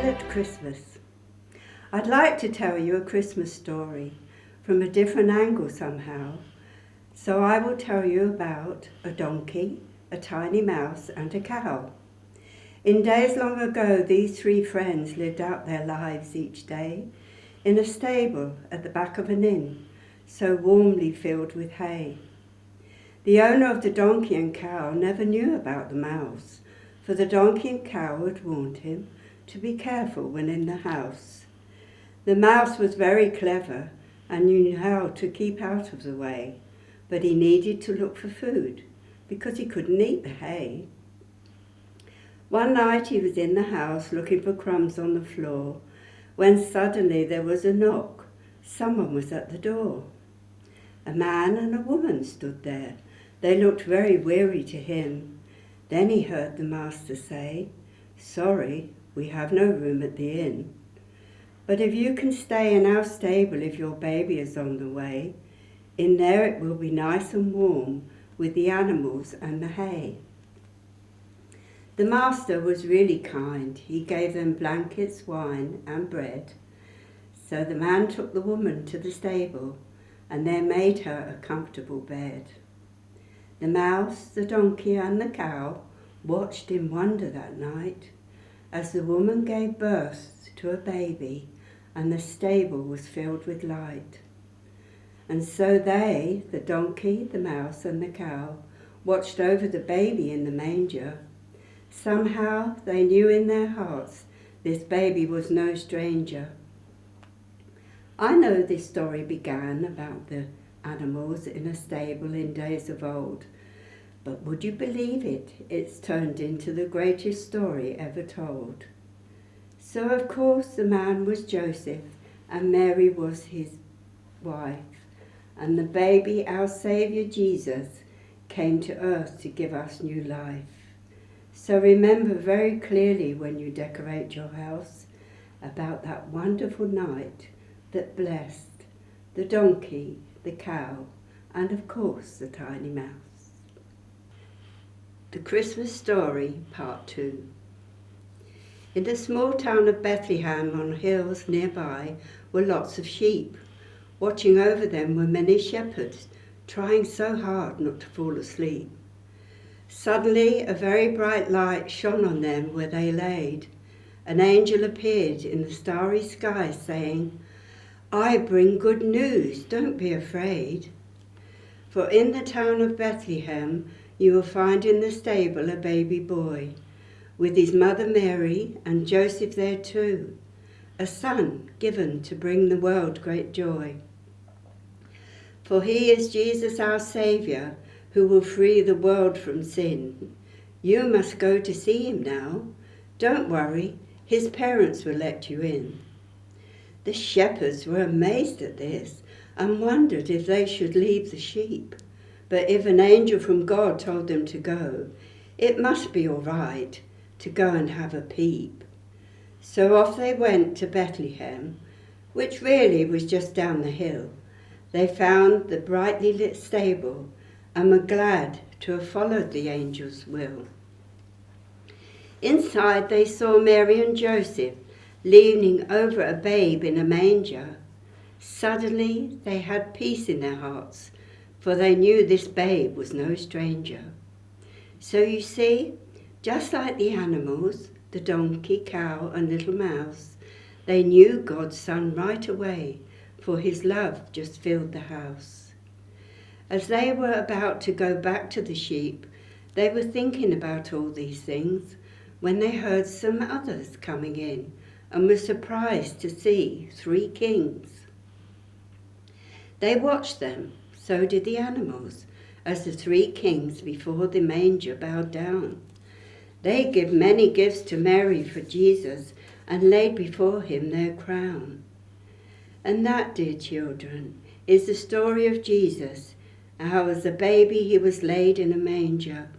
Silent Christmas. I'd like to tell you a Christmas story from a different angle somehow. So I will tell you about a donkey, a tiny mouse and a cow. In days long ago, these three friends lived out their lives each day in a stable at the back of an inn, so warmly filled with hay. The owner of the donkey and cow never knew about the mouse, for the donkey and cow had warned him to be careful when in the house. The mouse was very clever and knew how to keep out of the way, but he needed to look for food because he couldn't eat the hay. One night he was in the house looking for crumbs on the floor when suddenly there was a knock. Someone was at the door. A man and a woman stood there. They looked very weary to him. Then he heard the master say, "Sorry, we have no room at the inn. But if you can stay in our stable if your baby is on the way, in there it will be nice and warm with the animals and the hay." The master was really kind. He gave them blankets, wine and bread. So the man took the woman to the stable and they made her a comfortable bed. The mouse, the donkey and the cow watched in wonder that night as the woman gave birth to a baby and the stable was filled with light. And so they, the donkey, the mouse and the cow, watched over the baby in the manger. Somehow they knew in their hearts this baby was no stranger. I know this story began about the animals in a stable in days of old, but would you believe it? It's turned into the greatest story ever told. So of course the man was Joseph and Mary was his wife, and the baby, our Saviour Jesus, came to earth to give us new life. So remember very clearly when you decorate your house about that wonderful night that blessed the donkey, the cow, and of course the tiny mouse. The Christmas Story, Part 2. In the small town of Bethlehem on hills nearby were lots of sheep. Watching over them were many shepherds, trying so hard not to fall asleep. Suddenly a very bright light shone on them where they laid. An angel appeared in the starry sky saying, "I bring good news, don't be afraid. For in the town of Bethlehem you will find in the stable a baby boy, with his mother Mary and Joseph there too, a son given to bring the world great joy. For he is Jesus our Saviour, who will free the world from sin. You must go to see him now. Don't worry, his parents will let you in." The shepherds were amazed at this and wondered if they should leave the sheep. But if an angel from God told them to go, it must be all right to go and have a peep. So off they went to Bethlehem, which really was just down the hill. They found the brightly lit stable and were glad to have followed the angel's will. Inside they saw Mary and Joseph leaning over a babe in a manger. Suddenly they had peace in their hearts, for they knew this babe was no stranger. So you see, just like the animals, the donkey, cow and little mouse, they knew God's Son right away, for his love just filled the house. As they were about to go back to the sheep, they were thinking about all these things when they heard some others coming in and were surprised to see 3 kings. They watched them, so did the animals, as the 3 kings before the manger bowed down. They gave many gifts to Mary for Jesus and laid before him their crown. And that, dear children, is the story of Jesus, how as a baby he was laid in a manger.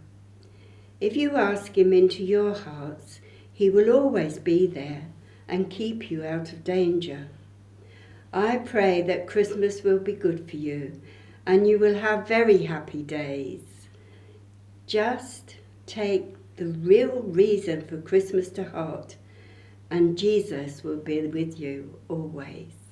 If you ask him into your hearts, he will always be there and keep you out of danger. I pray that Christmas will be good for you and you will have very happy days. Just take the real reason for Christmas to heart and Jesus will be with you always.